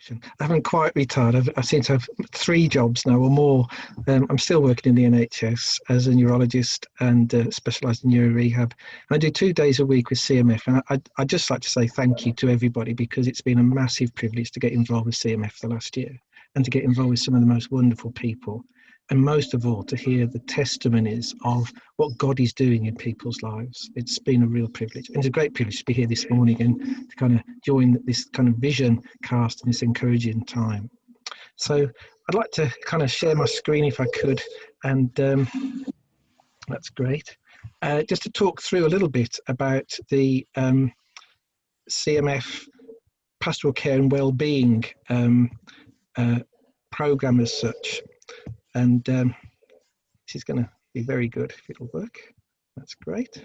I haven't quite retired. I seem to have 3 jobs now or more. I'm still working in the NHS as a neurologist and specialised in neuro rehab. And I do 2 days a week with CMF. And I'd just like to say thank you to everybody, because it's been a massive privilege to get involved with CMF the last year and to get involved with some of the most wonderful people. And most of all, to hear the testimonies of what God is doing in people's lives. It's been a real privilege. And it's a great privilege to be here this morning and to kind of join this kind of vision cast in this encouraging time. So I'd like to kind of share my screen if I could. And that's great. Just to talk through a little bit about the CMF Pastoral Care and Wellbeing programme as such. And this is going to be very good if it'll work. That's great.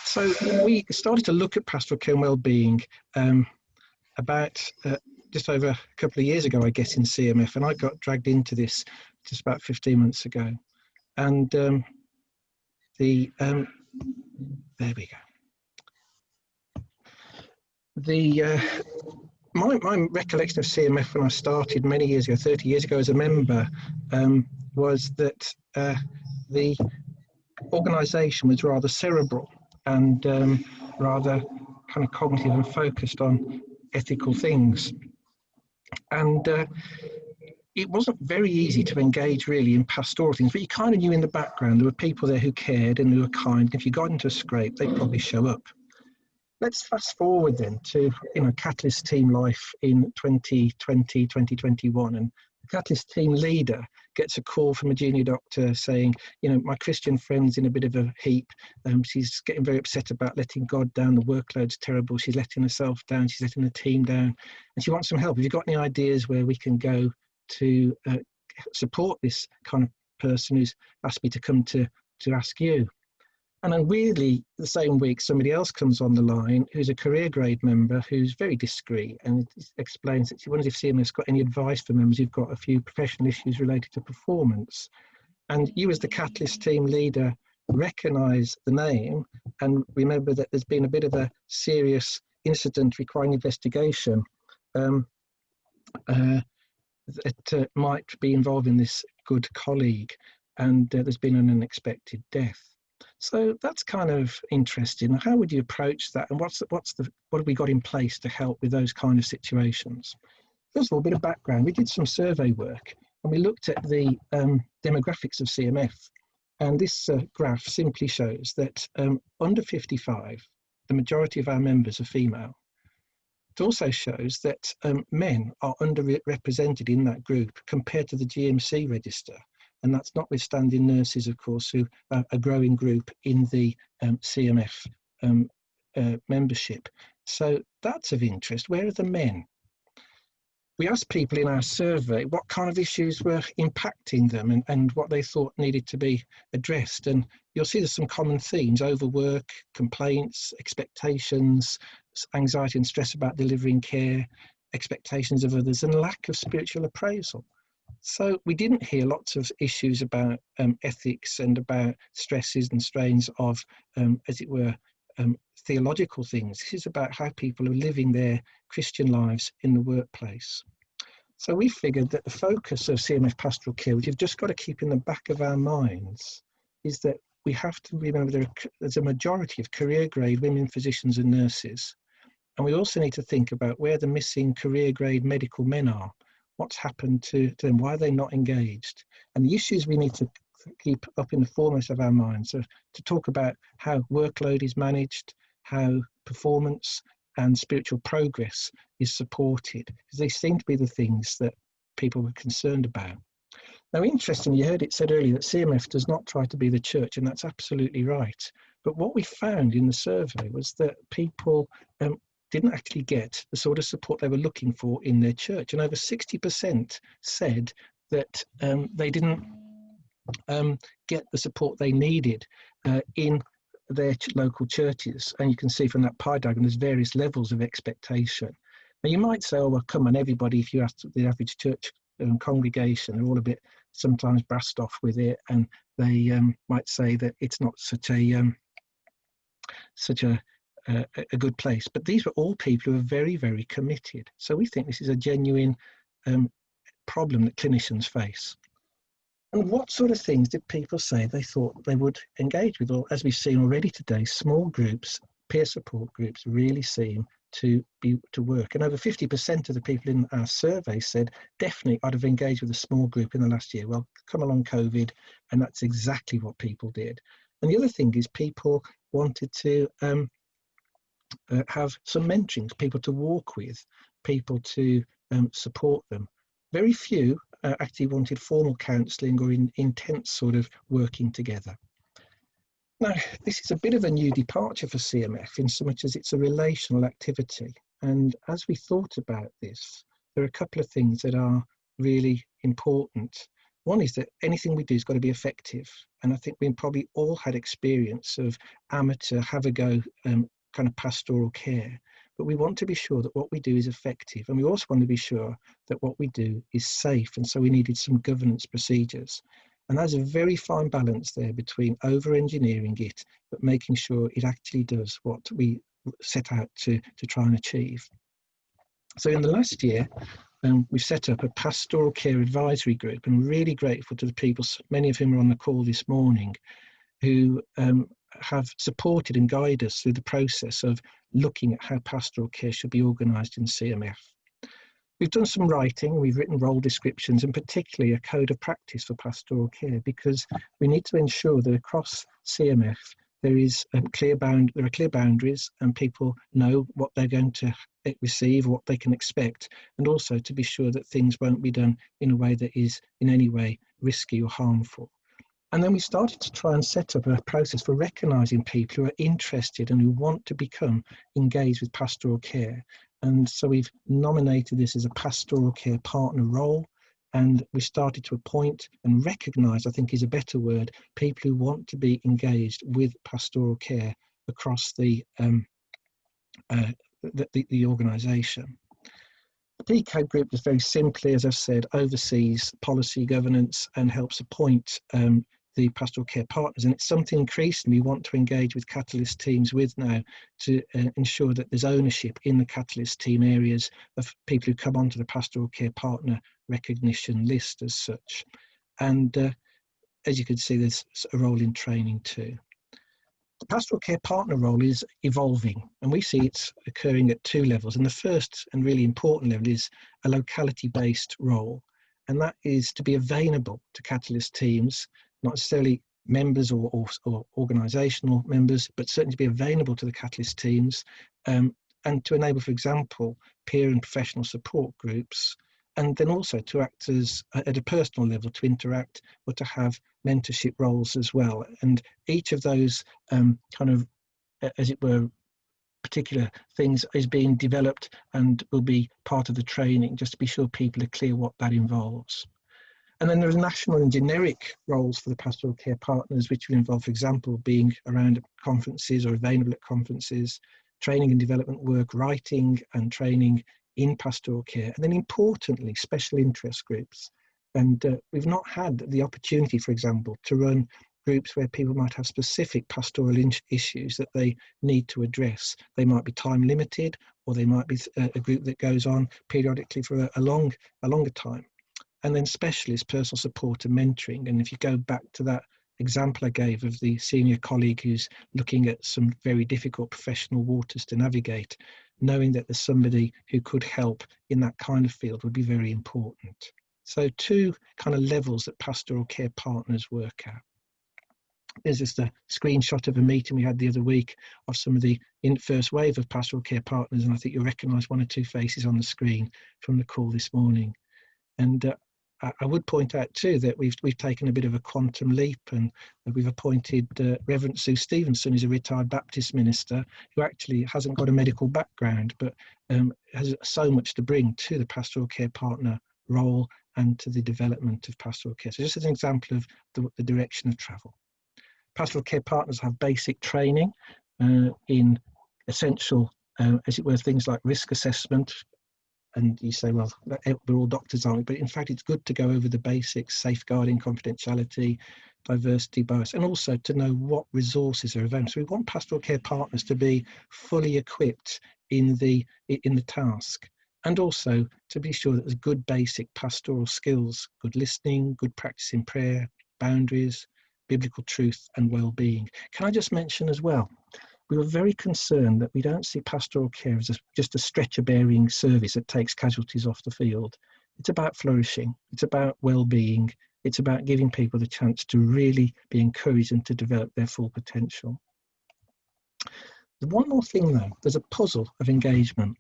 So we started to look at pastoral care and wellbeing about just over a couple of years ago, I guess, in CMF, and I got dragged into this just about 15 months ago. And there we go. My recollection of CMF when I started many years ago, 30 years ago as a member, was that the organisation was rather cerebral and rather kind of cognitive and focused on ethical things. And it wasn't very easy to engage really in pastoral things, but you kind of knew in the background there were people there who cared and who were kind. If you got into a scrape, they'd probably show up. Let's fast forward then to, Catalyst team life in 2020, 2021, and the Catalyst team leader gets a call from a junior doctor saying, my Christian friend's in a bit of a heap. She's getting very upset about letting God down. The workload's terrible. She's letting herself down. She's letting the team down, and she wants some help. Have you got any ideas where we can go to support this kind of person who's asked me to come to ask you? And then weirdly, the same week, somebody else comes on the line who's a career grade member who's very discreet and explains that she wonders if CMF's got any advice for members who've got a few professional issues related to performance. And you, as the Catalyst team leader, recognise the name and remember that there's been a bit of a serious incident requiring investigation that might be involving this good colleague, and there's been an unexpected death. So that's kind of interesting. How would you approach that, and what have we got in place to help with those kind of situations? First of all, a bit of background. We did some survey work and we looked at the demographics of CMF, and this graph simply shows that under 55, the majority of our members are female. It also shows that men are underrepresented in that group compared to the GMC register. And that's notwithstanding nurses, of course, who are a growing group in the CMF membership. So that's of interest. Where are the men? We asked people in our survey what kind of issues were impacting them and what they thought needed to be addressed. And you'll see there's some common themes: overwork, complaints, expectations, anxiety and stress about delivering care, expectations of others, and lack of spiritual appraisal. So we didn't hear lots of issues about ethics and about stresses and strains of, as it were, theological things. This is about how people are living their Christian lives in the workplace. So we figured that the focus of CMF Pastoral Care, which you've just got to keep in the back of our minds, is that we have to remember there's a majority of career grade women physicians and nurses. And we also need to think about where the missing career grade medical men are. What's happened to them? Why are they not engaged? And the issues we need to keep up in the foremost of our minds are to talk about how workload is managed, how performance and spiritual progress is supported, because they seem to be the things that people were concerned about. Now, interestingly, you heard it said earlier that CMF does not try to be the church, and that's absolutely right. But what we found in the survey was that people didn't actually get the sort of support they were looking for in their church. And over 60% said that they didn't get the support they needed in their local churches. And you can see from that pie diagram, there's various levels of expectation. Now you might say, oh, well, come on, everybody, if you ask the average church congregation, they're all a bit sometimes brassed off with it. And they might say that it's not such a a good place. But these were all people who are very, very committed. So we think this is a genuine problem that clinicians face. And what sort of things did people say they thought they would engage with? Or as we've seen already today, small groups, peer support groups really seem to work. And over 50% of the people in our survey said, definitely I'd have engaged with a small group in the last year. Well, come along COVID, and that's exactly what people did. And the other thing is people wanted to have some mentoring, people to walk with, people to support them. Very few actually wanted formal counselling or intense sort of working together. Now, this is a bit of a new departure for CMF in so much as it's a relational activity. And as we thought about this, there are a couple of things that are really important. One is that anything we do has got to be effective. And I think we probably all had experience of amateur, have-a-go kind of pastoral care. But we want to be sure that what we do is effective. And we also want to be sure that what we do is safe. And so we needed some governance procedures. And there's a very fine balance there between over-engineering it, but making sure it actually does what we set out to try and achieve. So in the last year, we've set up a pastoral care advisory group, and really grateful to the people, many of whom are on the call this morning, who have supported and guided us through the process of looking at how pastoral care should be organised in CMF. We've done some writing, we've written role descriptions, and particularly a code of practice for pastoral care, because we need to ensure that across CMF there are clear boundaries and people know what they're going to receive, what they can expect, and also to be sure that things won't be done in a way that is in any way risky or harmful. And then we started to try and set up a process for recognising people who are interested and who want to become engaged with pastoral care. And so we've nominated this as a pastoral care partner role, and we started to appoint and recognise, I think is a better word, people who want to be engaged with pastoral care across the organisation. The PCAD group is very simply, as I've said, oversees policy governance and helps appoint the pastoral care partners, and it's something increasingly we want to engage with Catalyst teams with now to ensure that there's ownership in the Catalyst team areas of people who come onto the pastoral care partner recognition list as such. And as you can see, there's a role in training too. The pastoral care partner role is evolving, and we see it's occurring at two levels. And the first and really important level is a locality-based role, and that is to be available to Catalyst teams, not necessarily members or organisational members, but certainly to be available to the Catalyst teams, and to enable, for example, peer and professional support groups, and then also to act as, at a personal level, to interact or to have mentorship roles as well. And each of those kind of, as it were, particular things is being developed and will be part of the training, just to be sure people are clear what that involves. And then there's national and generic roles for the pastoral care partners, which will involve, for example, being around conferences or available at conferences, training and development work, writing and training in pastoral care, and then importantly, special interest groups. And we've not had the opportunity, for example, to run groups where people might have specific pastoral issues that they need to address. They might be time limited, or they might be a group that goes on periodically for a longer time. And then specialist personal support and mentoring. And if you go back to that example I gave of the senior colleague who's looking at some very difficult professional waters to navigate, knowing that there's somebody who could help in that kind of field would be very important. So two kind of levels that pastoral care partners work at. There's just a screenshot of a meeting we had the other week of some of the first wave of pastoral care partners, and I think you'll recognise one or two faces on the screen from the call this morning. And I would point out too that we've taken a bit of a quantum leap, and we've appointed Reverend Sue Stevenson, who's a retired Baptist minister who actually hasn't got a medical background, but has so much to bring to the pastoral care partner role and to the development of pastoral care. So just as an example of the direction of travel. Pastoral care partners have basic training in essential, as it were, things like risk assessment, and you say, well, we're all doctors, aren't we? But in fact, it's good to go over the basics: safeguarding confidentiality, diversity, bias, and also to know what resources are available. So we want pastoral care partners to be fully equipped in the task, and also to be sure that there's good basic pastoral skills, good listening, good practice in prayer, boundaries, biblical truth, and well-being. Can I just mention as well, we were very concerned that we don't see pastoral care as just a stretcher-bearing service that takes casualties off the field. It's about flourishing. It's about well-being. It's about giving people the chance to really be encouraged and to develop their full potential. One more thing, though, there's a puzzle of engagement.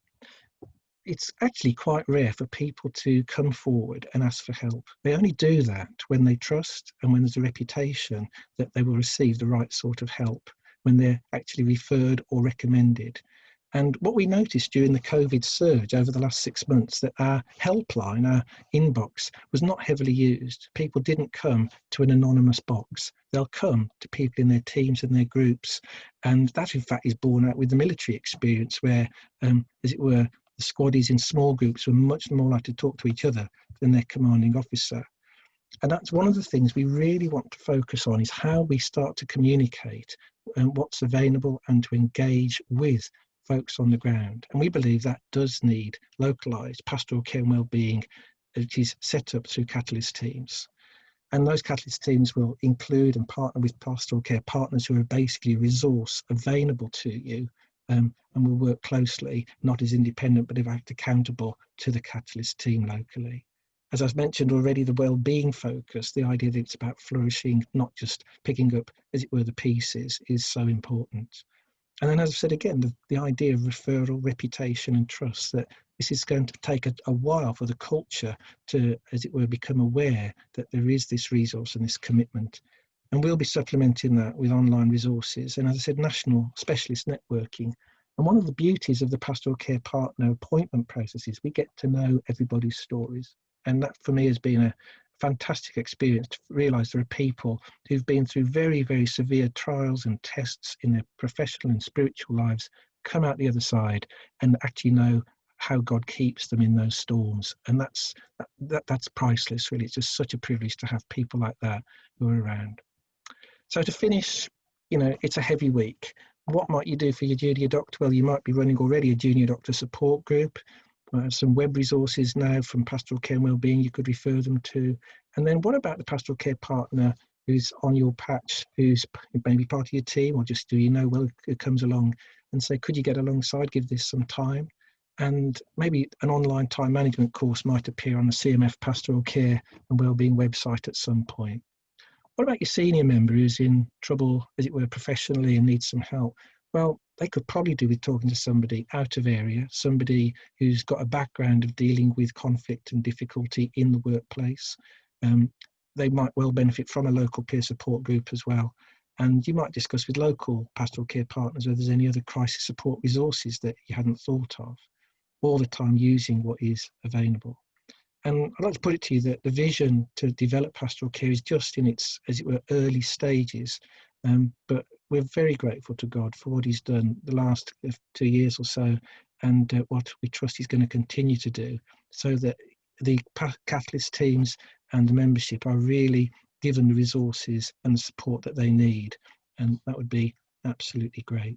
It's actually quite rare for people to come forward and ask for help. They only do that when they trust and when there's a reputation that they will receive the right sort of help, when they're actually referred or recommended. And what we noticed during the COVID surge over the last 6 months, that our helpline, our inbox, was not heavily used. People didn't come to an anonymous box. They'll come to people in their teams and their groups. And that, in fact, is borne out with the military experience where, as it were, the squaddies in small groups were much more likely to talk to each other than their commanding officer. And that's one of the things we really want to focus on, is how we start to communicate what's available and to engage with folks on the ground. And we believe that does need localised pastoral care and wellbeing, which is set up through catalyst teams. And those catalyst teams will include and partner with pastoral care partners who are basically a resource available to you, and will work closely, not as independent, but in fact accountable to the catalyst team locally. As I've mentioned already, the well-being focus, the idea that it's about flourishing, not just picking up, as it were, the pieces, is so important. And then, as I've said again, the idea of referral, reputation and trust, that this is going to take a while for the culture to, as it were, become aware that there is this resource and this commitment. And we'll be supplementing that with online resources and, as I said, national specialist networking. And one of the beauties of the pastoral care partner appointment process is we get to know everybody's stories. And that, for me, has been a fantastic experience to realise there are people who've been through very, very severe trials and tests in their professional and spiritual lives, come out the other side and actually know how God keeps them in those storms. And that's priceless, really. It's just such a privilege to have people like that who are around. So to finish, it's a heavy week. What might you do for your junior doctor? Well, you might be running already a junior doctor support group. Some web resources now from Pastoral Care and Wellbeing you could refer them to. And then what about the pastoral care partner who's on your patch, who's maybe part of your team, or just who comes along and say, could you get alongside, give this some time? And maybe an online time management course might appear on the CMF Pastoral Care and Wellbeing website at some point. What about your senior member who's in trouble, as it were, professionally and needs some help? Well, they could probably do with talking to somebody out of area, somebody who's got a background of dealing with conflict and difficulty in the workplace. They might well benefit from a local peer support group as well. And you might discuss with local pastoral care partners whether there's any other crisis support resources that you hadn't thought of, all the time using what is available. And I'd like to put it to you that the vision to develop pastoral care is just in its, as it were, early stages. But we're very grateful to God for what he's done the last 2 years or so, and what we trust he's going to continue to do, so that the catalyst teams and the membership are really given the resources and the support that they need. And that would be absolutely great.